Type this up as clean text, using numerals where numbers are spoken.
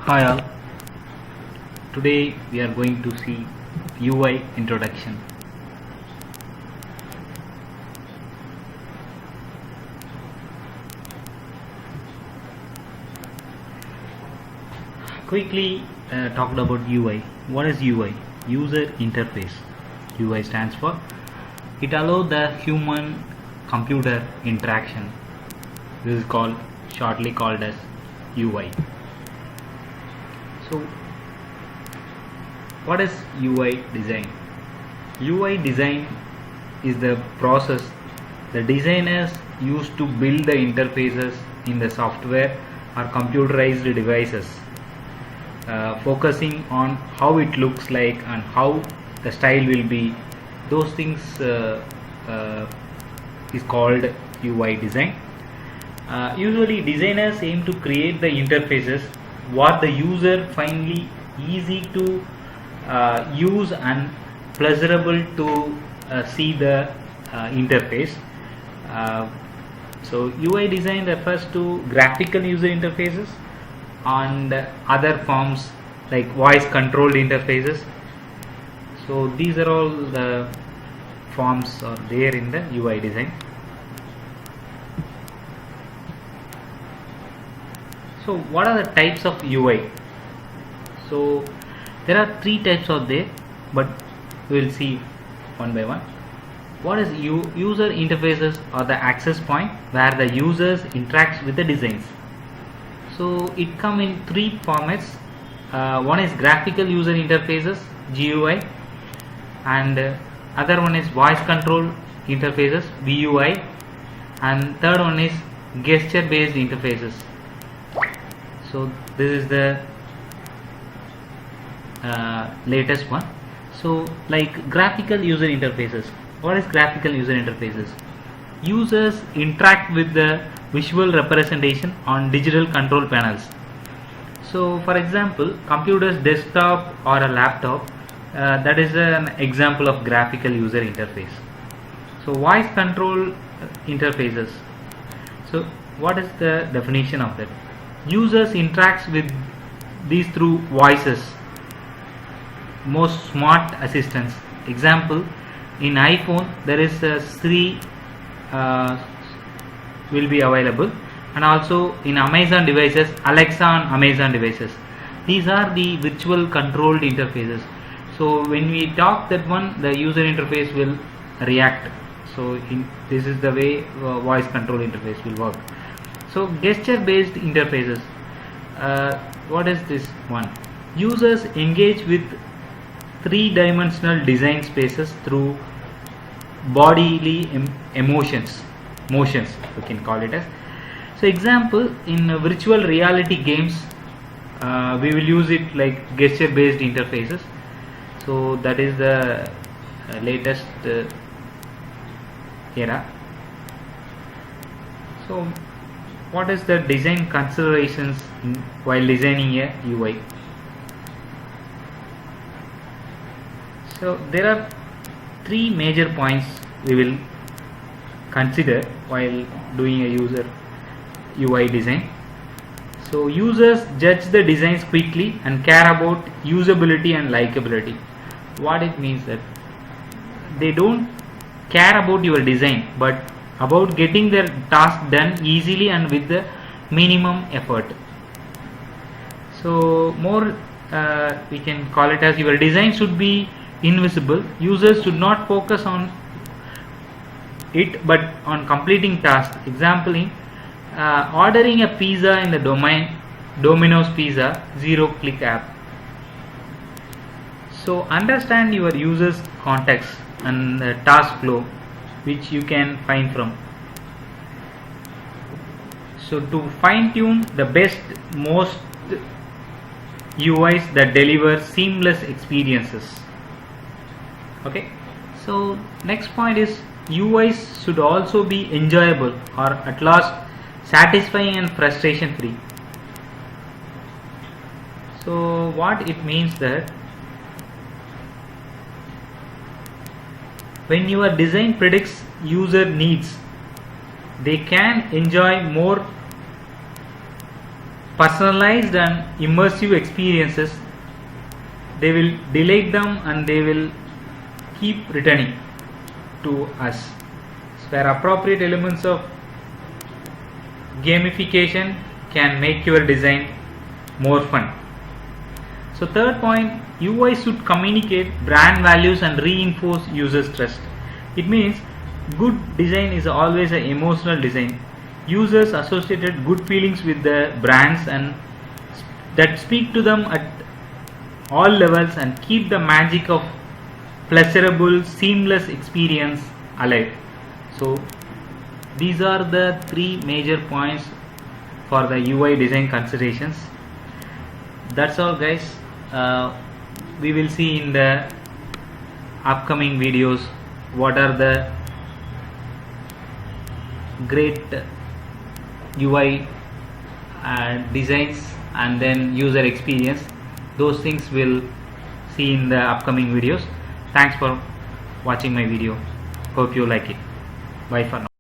Hi all, today we are going to see UI introduction. Quickly talked about UI. What is UI? User interface. UI stands for it allows the human computer interaction. This is shortly called as UI. So what is UI design? UI design is the process the designers use to build the interfaces in the software or computerized devices, focusing on how it looks like and how the style will be. Those things is called UI design. Usually designers aim to create the interfaces what the user finally easy to use and pleasurable to see the interface. So UI design refers to graphical user interfaces and other forms like voice controlled interfaces. So these are all the forms are there in the UI design. So what are the types of UI? So there are three types out there, but we will see one by one. What is user interfaces or the access point where the users interacts with the designs. So it come in three formats. One is graphical user interfaces GUI, and other one is voice control interfaces VUI, and third one is gesture based interfaces. So this is the latest one. So like graphical user interfaces. What is graphical user interfaces? Users interact with the visual representation on digital control panels. So for example, computer's desktop or a laptop, that is an example of graphical user interface. So voice control interfaces. So what is the definition of that? Users interacts with these through voices, most smart assistants. Example, in iPhone there is a Siri will be available, and also in Amazon devices Alexa on Amazon devices. These are the virtual controlled interfaces. So when we talk that one, the user interface will react. So this is the way voice control interface will work. So gesture based interfaces, what is this one? Users engage with three-dimensional design spaces through bodily motions we can call it as. So example, in virtual reality games we will use it like gesture based interfaces. So that is the latest era. So what is the design considerations while designing a UI? So there are three major points we will consider while doing a user UI design. So users judge the designs quickly and care about usability and likability. What it means that they don't care about your design, but about getting their task done easily and with the minimum effort. So more we can call it as your design should be invisible. Users should not focus on it but on completing tasks. Example, in ordering a pizza in the Domino's Pizza zero-click app. So understand your users' context and the task flow which you can find from. So to fine-tune the best most UIs that deliver seamless experiences. Okay, so next point is UIs should also be enjoyable or at last satisfying and frustration free. So what it means that when your design predicts user needs, they can enjoy more personalized and immersive experiences. They will delight them and they will keep returning to us. Where appropriate elements of gamification can make your design more fun. So third point, UI should communicate brand values and reinforce users' trust. It means good design is always an emotional design. Users associated good feelings with the brands and that speak to them at all levels and keep the magic of pleasurable, seamless experience alive. So these are the three major points for the UI design considerations. That's all, guys. We will see in the upcoming videos what are the great UI designs and then user experience. Those things we'll see in the upcoming videos. Thanks for watching my video. Hope you like it. Bye for now.